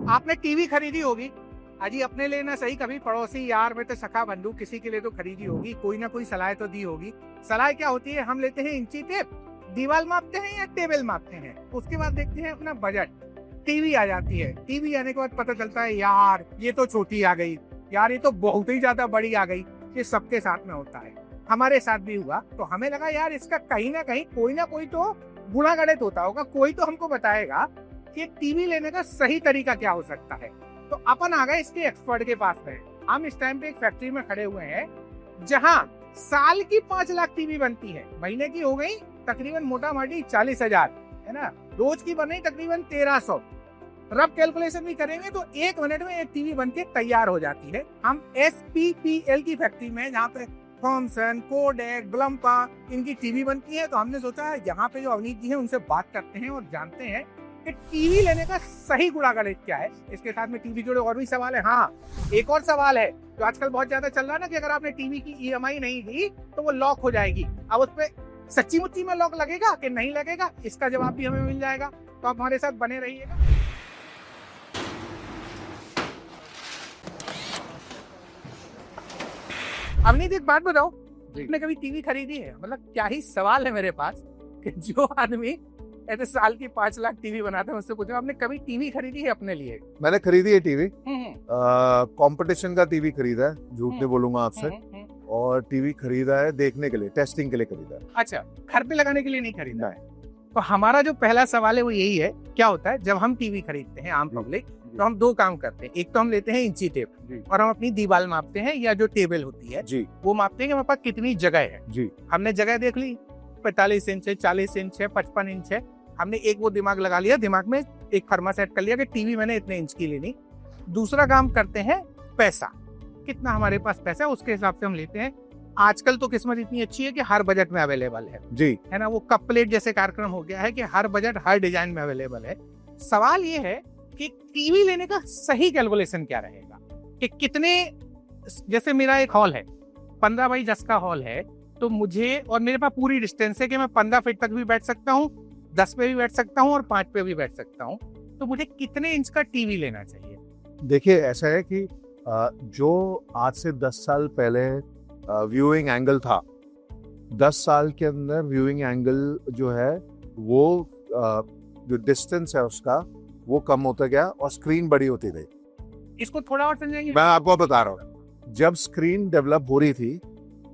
आपने टीवी खरीदी होगी, अजी अपने लिए ना सही, कभी पड़ोसी यार में तो सखा बंधु किसी के लिए तो खरीदी होगी, कोई ना कोई सलाह तो दी होगी। सलाह क्या होती है, हम लेते हैं इंची टेप, दीवार मापते हैं या टेबल मापते हैं, उसके बाद देखते हैं अपना बजट। टीवी आ जाती है, टीवी आने के बाद पता चलता है यार ये तो छोटी आ गई, यार ये तो बहुत ही ज्यादा बड़ी आ गई। ये सबके साथ में होता है, हमारे साथ भी हुआ। तो हमें लगा यार इसका कहीं ना कहीं कोई ना कोई तो गुणा गणित होता होगा, कोई तो हमको बताएगा कि टीवी लेने का सही तरीका क्या हो सकता है। तो अपन आ गए इसके एक्सपर्ट के पास में। हम इस टाइम पे एक फैक्ट्री में खड़े हुए हैं जहां साल की 5 लाख टीवी बनती है, महीने की हो गई तकरीबन मोटा मोटी 40,000, है ना, रोज की बनी तकरीबन 1300। रब कैलकुलेशन भी करेंगे तो 1 मिनट में एक टीवी बन के तैयार हो जाती है। हम SPPL की फैक्ट्री में, जहाँ पे थॉमसन, कोडेक, ब्लम्पा इनकी टीवी बनती है, तो हमने सोचा है यहाँ पे जो अवनीत जी हैं उनसे बात करते हैं और जानते हैं कि टीवी लेने का सही गुणा गणित क्या है। इसके साथ में टीवी जुड़े और भी सवाल है। हाँ, एक और सवाल है जो आजकल बहुत ज्यादा चल रहा है ना, कि अगर आपने टीवी की EMI नहीं दी तो वो लॉक हो जाएगी। अब उस पर सच्ची मुच्ची में लॉक लगेगा कि नहीं लगेगा, इसका जवाब भी हमें मिल जाएगा। तो आप हमारे साथ बने रहिएगा। अवनीत, एक बात बताओ, आपने कभी टीवी खरीदी है? मतलब क्या ही सवाल है मेरे पास कि जो आदमी ऐसे साल की 5 लाख टीवी बनाते हैं उससे पूछो आपने कभी टीवी खरीदी है अपने लिए? मैंने खरीदी है टीवी, कंपटीशन का टीवी खरीदा है, झूठ नहीं बोलूंगा आपसे। और टीवी खरीदा है देखने के लिए, टेस्टिंग के लिए खरीदा है। अच्छा, घर पे लगाने के लिए नहीं खरीदा है? तो हमारा जो पहला सवाल है वो यही है, क्या होता है जब हम टीवी खरीदते हैं आम पब्लिक, तो हम 2 काम करते हैं। एक तो हम लेते हैं इंची टेप और हम अपनी दीवार मापते हैं, या जो टेबल होती है जी, वो मापते हैं कि हमारे पास कितनी जगह है। जी, हमने जगह देख ली, 45 इंच है, 40 इंच है, 55 इंच है। हमने एक वो दिमाग लगा लिया, दिमाग में एक फर्मा सेट कर लिया कि टीवी मैंने इतने इंच की लेनी। दूसरा काम करते हैं पैसा, कितना हमारे पास पैसा है उसके हिसाब से हम लेते हैं। आजकल तो किस्मत इतनी अच्छी है कि हर बजट में अवेलेबल है जी, है ना, वो कप प्लेट जैसे कार्यक्रम हो गया है कि हर बजट हर डिजाइन में अवेलेबल है। सवाल ये है कि टीवी लेने का सही कैलकुलेशन क्या रहेगा, कि कितने, जैसे मेरा एक हॉल है 15 बाई 10 का हॉल है, तो मुझे, और मेरे पास पूरी डिस्टेंस है कि मैं 15 फीट तक भी बैठ सकता हूँ, 10 पे भी बैठ सकता हूँ और 5 पे भी बैठ सकता हूँ, तो मुझे कितने इंच का टीवी लेना चाहिए? देखिए ऐसा है कि जो आज से 10 साल पहले व्यूइंग एंगल था, 10 साल के अंदर व्यूइंग एंगल जो है वो जो डिस्टेंस है उसका वो कम होता गया और स्क्रीन बड़ी होती गई। इसको थोड़ा और समझाएंगे? मैं आपको बता रहा हूँ, जब स्क्रीन डेवलप हो रही थी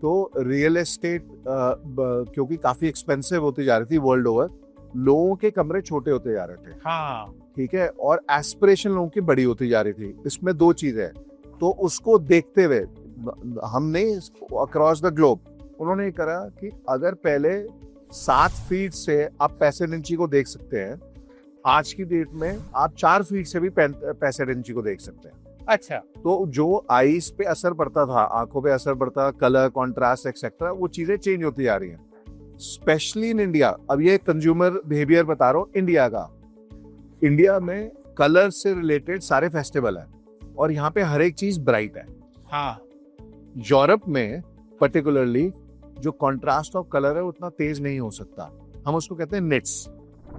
तो रियल एस्टेट क्योंकि काफी एक्सपेंसिव होती जा रही थी वर्ल्ड ओवर, लोगों के कमरे छोटे होते जा रहे थे। हाँ, ठीक है, और एस्पिरेशन लोगों की बड़ी होती जा रही थी। इसमें 2 चीजें हैं, तो उसको देखते हुए हमने अक्रॉस द ग्लोब उन्होंने ये करा कि अगर पहले 7 फीट से आप 65 इंची को देख सकते हैं, आज की डेट में आप 4 फीट से भी 65 इंची को देख सकते हैं। अच्छा, तो जो आईज पे असर पड़ता था, आंखों पे असर पड़ता, कलर, कॉन्ट्रास्ट एक्सेट्रा, वो चीजें चेंज होती जा रही हैं, स्पेशली इन इंडिया। अब ये कंज्यूमर बिहेवियर बता रहा हूँ इंडिया का। इंडिया में कलर से रिलेटेड सारे फेस्टिवल है और यहाँ पे हर एक चीज ब्राइट है। हाँ, यूरोप में पर्टिकुलरली जो कॉन्ट्रास्ट ऑफ कलर है उतना तेज नहीं हो सकता, हम उसको कहते हैं निट्स।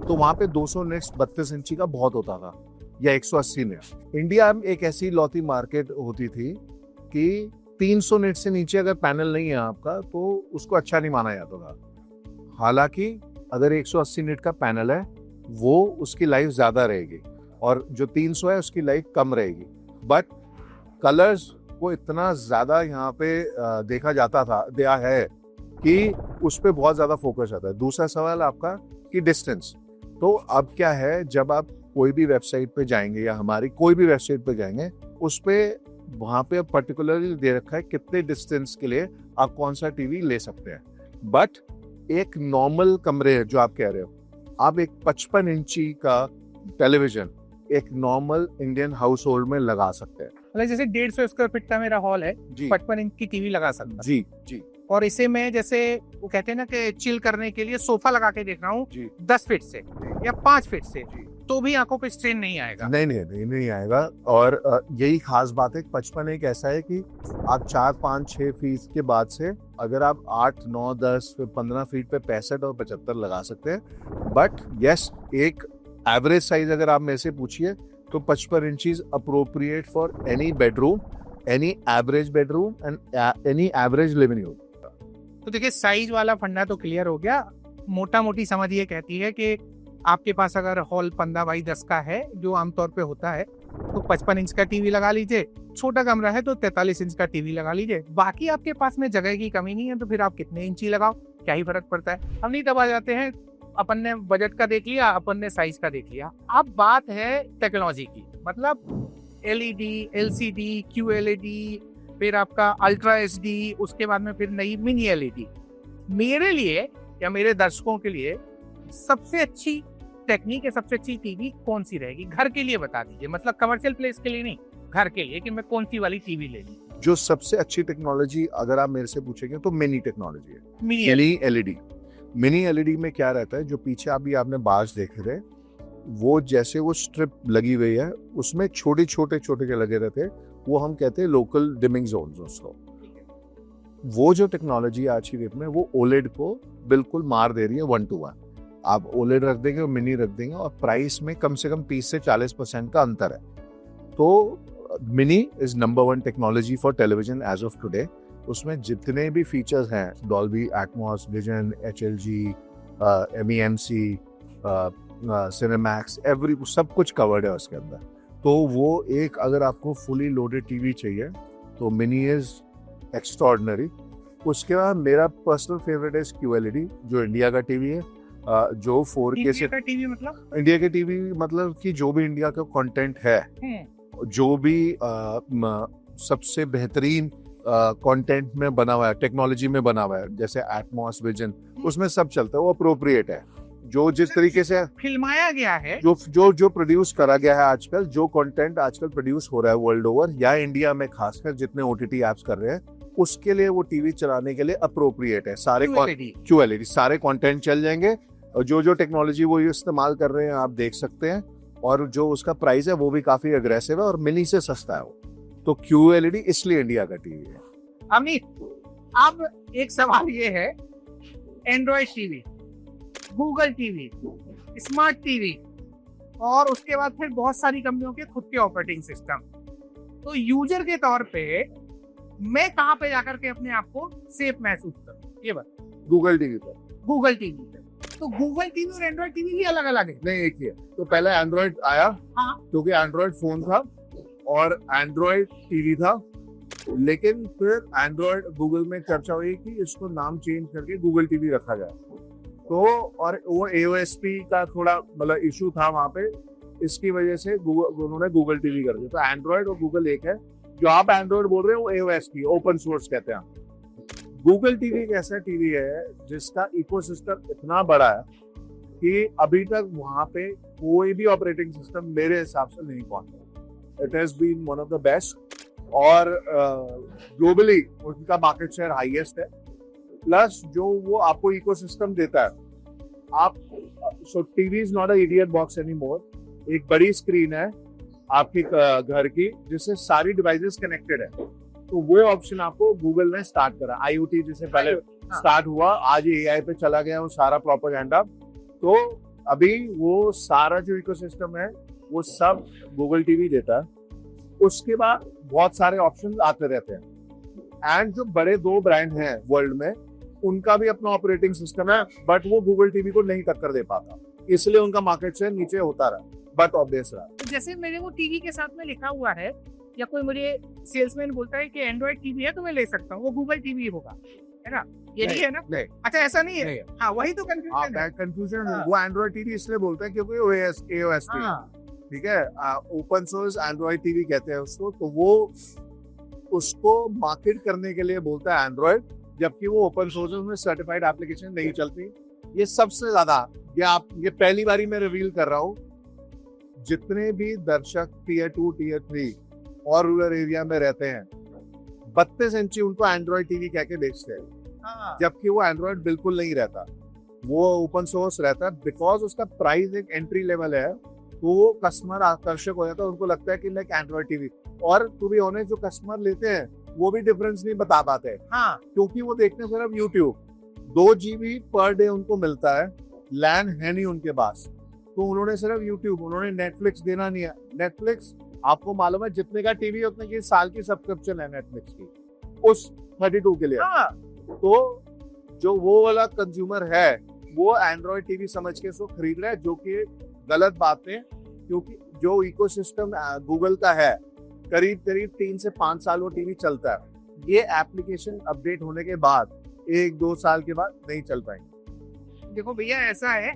तो वहां पे 200 निट्स 32 इंची का बहुत होता था, या 180 निट्स। इंडिया में एक ऐसी लौती मार्केट होती थी कि 300 निट से नीचे अगर पैनल नहीं है आपका तो उसको अच्छा नहीं माना जाता था। हालांकि अगर 180 निट का पैनल है वो उसकी लाइफ ज्यादा रहेगी और जो 300 है उसकी लाइफ कम रहेगी। बट कलर्स को इतना ज्यादा यहाँ पे देखा जाता था दिया है कि उस पर बहुत ज्यादा फोकस आता है। दूसरा सवाल आपका कि डिस्टेंस, तो अब क्या है, जब आप कोई भी वेबसाइट पे जाएंगे या हमारी कोई भी वेबसाइट पे जाएंगे, उस पे वहां पे पर्टिकुलरली दे रखा है कितने डिस्टेंस के लिए आप कौन सा टीवी ले सकते हैं। बट एक नॉर्मल कमरे जो आप कह रहे हो, आप एक 55 इंची का टेलीविजन एक नॉर्मल इंडियन हाउस होल्ड में लगा सकते हैं। मतलब जैसे 150 स्क्वायर फीट का मेरा हॉल है, जी 55 इंच की टीवी लगा सकता हूं। जी जी और इसे मैं, जैसे वो कहते हैं ना कि चिल करने के लिए सोफा लगा के देख रहा हूँ जी 10 फीट से या 5 फीट से, तो भी आंखों पे स्ट्रेन नहीं आएगा? नहीं आएगा। और यही खास बात है, 55 एक ऐसा है कि आप 4, 5, 6 फीट के बाद से अगर आप 8, 9, 10, 15 फीट पे 65 और 75 लगा सकते हैं। बट यस, एक एवरेज साइज अगर आप मेरे से पूछिए तो 55 inches appropriate for any bedroom, any average bedroom and any average living room. तो देखिए साइज वाला फंडा तो क्लियर हो गया। मोटा मोटी समझ ये कहती है कि आपके पास अगर हॉल 15 बाई 10 का है, जो आमतौर पे होता है, तो 55 इंच का टीवी लगा लीजिए। छोटा कमरा है तो 43 इंच का टीवी लगा लीजिए। बाकी आपके पास में जगह की कमी नहीं है तो फिर आप कितने इंची लगाओ, क्या ही फर्क पड़ता है। हम नहीं दबा जाते हैं, अपन ने बजट का देख लिया, अपन ने साइज का देख लिया। अब बात है टेक्नोलॉजी की, मतलब एलईडी, एलसीडी, क्यूएलईडी, फिर आपका अल्ट्रा एचडी, उसके बाद में फिर नई मिनी एलईडी। मेरे लिए या मेरे दर्शकों के लिए सबसे अच्छी टेक्निक है, सबसे अच्छी टीवी कौन सी रहेगी? घर के लिए बता दीजिए, मतलब कमर्शियल प्लेस के लिए नहीं, घर के लिए कि मैं कौन सी वाली टीवी ले लूं। जो सबसे अच्छी टेक्नोलॉजी अगर आप मेरे से पूछेंगे तो मिनी टेक्नोलॉजी है, मिनी एलईडी। मिनी एलईडी में क्या रहता है, जो पीछे अभी आपने बाज देखे थे, वो जैसे वो स्ट्रिप लगी हुई है उसमें छोटे छोटे छोटे के लगे रहते हैं, वो हम कहते हैं लोकल डिमिंग जोन्स उसको। वो जो टेक्नोलॉजी आज की डेट में वो ओलेड को बिल्कुल मार दे रही है 1 to 1। आप ओलेड रख देंगे और मिनी रख देंगे और प्राइस में कम से कम 30 से 40% का अंतर है। तो mini is number 1 technology for television as of today. उसमें जितने भी फीचर्स हैं, Dolby Atmos, vision, HLG, MEMC, Cinemax, every सब कुछ कवर्ड है उसके अंदर। तो वो एक, अगर आपको फुली लोडेड टीवी चाहिए तो मिनी इज एक्स्ट्रॉर्डिनरी। उसके बाद मेरा पर्सनल फेवरेट है क्यूएलईडी, जो इंडिया का टीवी है, जो 4K से। टीवी मतलब इंडिया के टीवी मतलब कि जो भी इंडिया का कंटेंट है, जो भी सबसे बेहतरीन कंटेंट में बना हुआ है, टेक्नोलॉजी में बना हुआ है, जैसे एटमॉस, विजन, उसमें सब चलता है, वो अप्रोप्रिएट है। जो जिस तरीके से फिल्माया गया है, जो प्रोड्यूस करा गया है आजकल, जो कंटेंट आजकल प्रोड्यूस हो रहा है वर्ल्ड ओवर या इंडिया में खासकर जितने ओटीटी एप्स कर रहे हैं, उसके लिए वो टीवी चलाने के लिए अप्रोप्रिएट है। सारे क्यूएलईडी सारे कंटेंट चल जाएंगे, और जो टेक्नोलॉजी वो इस्तेमाल कर रहे हैं आप देख सकते हैं, और जो उसका प्राइस है वो भी काफी अग्रेसिव है और मिनी से सस्ता है वो। तो क्यूएलईडी इसलिए इंडिया का टीवी है। अमित, अब एक सवाल ये है, Android TV, Google TV, smart TV, और उसके बाद फिर बहुत सारी कंपनियों के खुद के ऑपरेटिंग सिस्टम। तो यूजर के तौर पे मैं कहाँ पे जाकर के अपने आप को सेफ महसूस करूं, ये बता। गूगल टीवी पर, गूगल टीवी पे। तो गूगल टीवी और एंड्रॉइड टीवी भी अलग अलग है? नहीं, एक ही है। तो पहले एंड्रॉइड आया, हाँ, क्योंकि एंड्रॉइड फोन था और एंड्रॉइड टीवी था, लेकिन फिर एंड्रॉइड गूगल में चर्चा हुई कि इसको नाम चेंज करके गूगल टीवी रखा जाए। तो और वो AOSP का थोड़ा मतलब इशू था वहां पे, इसकी वजह से उन्होंने गूगल टीवी कर दिया। तो एंड्रॉइड और गूगल एक है। जो आप एंड्रॉइड बोल रहे हो वो AOSP, ओपन सोर्स कहते हैं। गूगल टीवी एक ऐसा टीवी है जिसका इकोसिस्टम इतना बड़ा है कि अभी तक वहां पे कोई भी ऑपरेटिंग सिस्टम मेरे हिसाब से नहीं पहुंचा। It has been one of the best, और ग्लोबली उनका मार्केट शेयर हाईएस्ट है। प्लस जो वो आपको इकोसिस्टम देता है, आप so TV is not a idiot box any more. एक बड़ी स्क्रीन है आपके घर की जिससे सारी डिवाइसेस कनेक्टेड है। तो वो ऑप्शन आपको गूगल ने स्टार्ट करा। IoT जैसे पहले स्टार्ट हुआ, आज AI पे चला गया वो सारा प्रोपेगेंडा। तो अभी वो सारा जो इकोसिस्टम है वो सब गूगल टीवी देता है। उसके बाद बहुत सारे ऑप्शंस आते रहते हैं। एंड जो बड़े 2 ब्रांड हैं वर्ल्ड में, उनका भी अपना ऑपरेटिंग सिस्टम है, बट वो गूगल टीवी को नहीं टक्कर दे पाता, इसलिए उनका मार्केट शेयर नीचे होता रहा, बट ऑब्वियस रहा। तो जैसे मेरे वो टीवी के साथ में लिखा हुआ है, या कोई मुझे सेल्समैन बोलता है कि एंड्रॉइड टीवी है तो मैं ले सकता हूँ, वो गूगल टीवी होगा, है ना? ये नहीं है ना? नहीं, अच्छा, ऐसा नहीं है। नहीं। हाँ, वही तो कंफ्यूजन है। कंफ्यूजन हाँ। वो एंड्रॉइड टीवी इसलिए बोलते हैं क्योंकि वो AOSP, ठीक है, ओपन सोर्स एंड्रॉइड टीवी कहते हैं उसको। तो वो उसको मार्केट करने के लिए बोलता है एंड्रॉइड, जबकि वो ओपन सोर्स में सर्टिफाइड एप्लीकेशन नहीं चलती। ये सबसे ज्यादा, ये पहली बारी मैं रिवील कर रहा हूँ, जितने भी दर्शक Tier 2, Tier 3 और रूरल एरिया में रहते हैं, 32 इंची उनको एंड्रॉइड टीवी कह के बेचते हैं, जबकि वो एंड्रॉइड बिल्कुल नहीं रहता, वो ओपन सोर्स रहता है। बिकॉज उसका प्राइस एक एंट्री लेवल है, तो वो कस्टमर आकर्षक हो जाता है, उनको लगता है कि लाइक एंड्रॉइड टीवी। और टू बी ऑनेस्ट, जो कस्टमर लेते हैं वो भी डिफरेंस नहीं बता पाते, हाँ, क्योंकि वो देखते हैं सिर्फ यूट्यूब। 2 GB पर डे उनको मिलता है, लैंड है नहीं उनके पास, तो उन्होंने सिर्फ यूट्यूब, उन्होंने नेटफ्लिक्स देना नहीं है। नेटफ्लिक्स आपको मालूम है जितने का टीवी उतने की साल की सब्सक्रिप्शन है नेटफ्लिक्स की उस 32 के लिए। हाँ, तो जो वो वाला कंज्यूमर है वो एंड्रॉयड टीवी समझ के इसको खरीद रहा है, जो कि गलत बात है, क्योंकि जो इकोसिस्टम गूगल का है करीब करीब 3 से 5 साल वो टीवी चलता है। ये एप्लीकेशन अपडेट होने के बाद 1-2 साल के बाद नहीं चल पाएंगे। देखो भैया ऐसा है,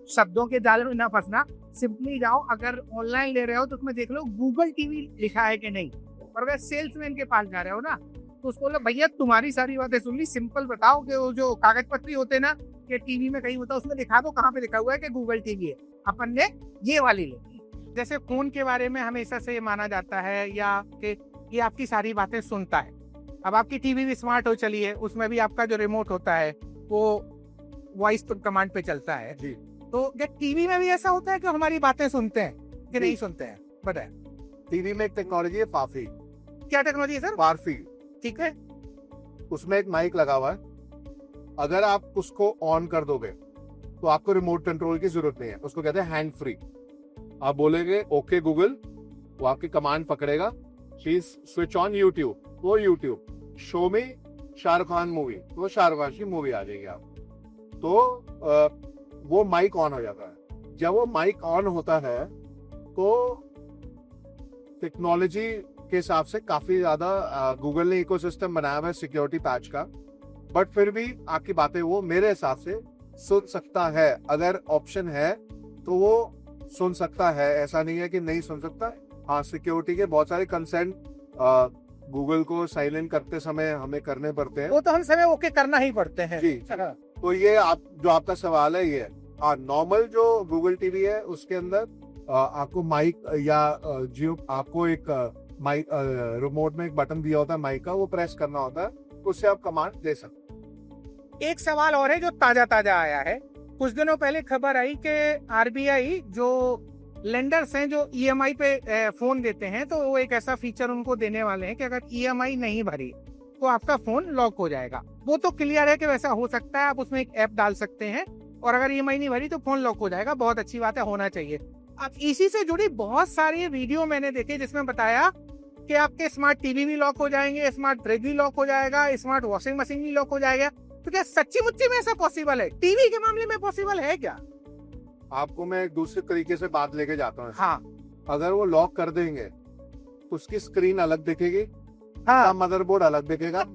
शब्दों के जाल में ना फंसना, सिंपली जाओ, अगर ऑनलाइन ले रहे हो तो उसमें देख लो गूगल टीवी लिखा है कि नहीं। और अगर सेल्समैन के पास जा रहे हो ना तो उसको बोलो भैया तुम्हारी सारी बातें सुन ली, सिंपल बताओ कि वो जो कागज पत्री होते ना कि टीवी में कहीं होता है उसमें दिखा दो कहाँ पे लिखा हुआ है कि गूगल टीवी है। अपन ने ये वाली ली। जैसे फोन के बारे में हमेशा से माना जाता है या कि ये आपकी सारी बातें सुनता है। अब आपकी टीवी भी स्मार्ट हो चली है, उसमें भी आपका जो रिमोट होता है वो वॉइस कमांड पे चलता है जी। तो क्या टीवी में भी ऐसा होता है कि हमारी बातें सुनते हैं कि नहीं सुनते हैं? बताए। टीवी में एक टेक्नोलॉजी है फाफी। क्या टेक्नोलॉजी है सर? फारफी। ठीक है। उसमें एक माइक लगा हुआ है, अगर आप उसको ऑन कर दोगे तो आपको रिमोट कंट्रोल की जरूरत नहीं है, उसको कहते हैं हैंड फ्री। आप बोलेंगे ओके गूगल, वो आपकी कमांड पकड़ेगा, प्लीज स्विच ऑन यूट्यूब, वो यूट्यूब, शो में शाहरुख खान मूवी, वो शाहरुख खान की मूवी आ जाएगी आप। तो वो माइक ऑन हो जाता है। जब वो माइक ऑन होता है तो टेक्नोलॉजी के हिसाब से काफी ज्यादा गूगल ने इकोसिस्टम बनाया हुआ है सिक्योरिटी पैच का, बट फिर भी आपकी बातें वो मेरे हिसाब से सुन सकता है। अगर ऑप्शन है तो वो सुन सकता है, ऐसा नहीं है कि नहीं सुन सकता। हाँ, सिक्योरिटी के बहुत सारे कंसेंट गूगल को साइलेंट करते समय हमें करने पड़ते हैं। वो तो हम समय ओके करना ही पड़ते हैं। जी। तो ये आप जो आपका सवाल है ये नॉर्मल जो गूगल टीवी है उसके अंदर आपको माइक या जियो आपको एक माइक रिमोट में एक बटन दिया होता है माइक का, वो प्रेस करना होता है, उससे आप कमांड दे सकते। एक सवाल और है जो ताजा ताजा आया है। कुछ दिनों पहले खबर आई कि आरबीआई जो लेंडर्स हैं जो ईएमआई पे फोन देते हैं तो वो एक ऐसा फीचर उनको देने वाले हैं कि अगर ईएमआई नहीं भरी तो आपका फोन लॉक हो जाएगा। वो तो क्लियर है कि वैसा हो सकता है, आप उसमें एक ऐप डाल सकते हैं और अगर ईएमआई नहीं भरी तो फोन लॉक हो जाएगा। बहुत अच्छी बात है, होना चाहिए। अब इसी से जुड़ी बहुत सारी वीडियो मैंने देखे जिसमें बताया कि आपके स्मार्ट टीवी भी लॉक हो जाएंगे, स्मार्ट फ्रिज भी लॉक हो जाएगा, स्मार्ट वॉशिंग मशीन भी लॉक हो जाएगा। तो क्या सच्ची मुच्ची में ऐसा पॉसिबल है? टीवी के मामले में पॉसिबल है क्या? आपको मैं एक दूसरे तरीके से बात लेके जाता हूँ। हाँ। अगर वो लॉक कर देंगे उसकी स्क्रीन अलग दिखेगी, हाँ। मदरबोर्ड अलग दिखेगा,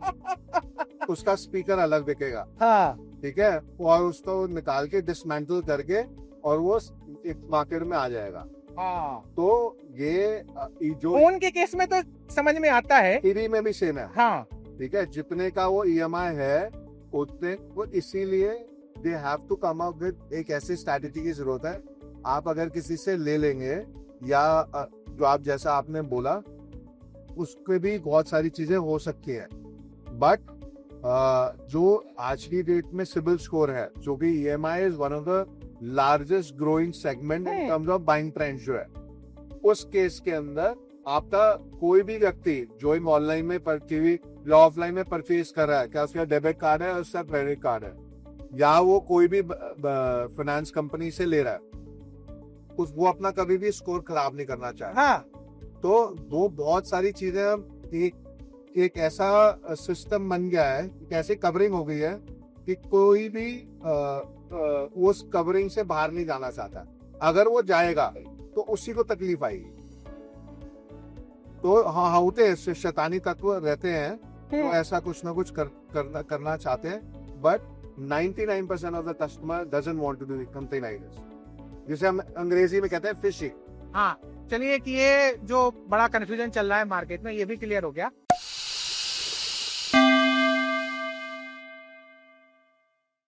उसका स्पीकर अलग दिखेगा। हाँ। ठीक है, और उसको निकाल के डिसमेंटल करके और वो एक मार्केट में आ जाएगा। हाँ। तो ये जो फोन के केस में तो समझ में आता है, टीवी में भी सेम है। हाँ। ठीक है, जितने का वो ईएमआई है उतने वो, इसीलिए they have to come up with एक ऐसी स्ट्रैटेजी की जरूरत है। आप अगर किसी से ले लेंगे या जो आप जैसा आपने बोला उसके भी बहुत सारी चीजें हो सकती है, बट जो आज की डेट में सिबिल स्कोर है, जो कि EMI is one of the largest growing segment in terms of buying trend जो है, उस केस के अंदर आपका कोई भी व्यक्ति जो ऑनलाइन में टीवी या ऑफलाइन में परचेज कर रहा है, क्या उसका डेबिट कार्ड है, उसका क्रेडिट कार्ड है, या वो कोई भी फाइनेंस कंपनी से ले रहा है, वो अपना कभी भी स्कोर खराब नहीं करना चाहता। हाँ। तो वो बहुत सारी चीजें एक ऐसा सिस्टम बन गया है, एक ऐसी कवरिंग हो गई है कि कोई भी उस कवरिंग से बाहर नहीं जाना चाहता। अगर वो जाएगा तो उसी को तकलीफ आएगी। तो हाँ, होते हैं शैतानी तत्व रहते हैं तो ऐसा कुछ ना कुछ करना चाहते हैं, but 99% of the customer doesn't want to do something like this, जिसे हम अंग्रेजी में कहते हैं फिशिंग। हाँ, चलिए कि ये जो बड़ा कंफ्यूजन चल रहा है मार्केट में ये भी क्लियर हो गया।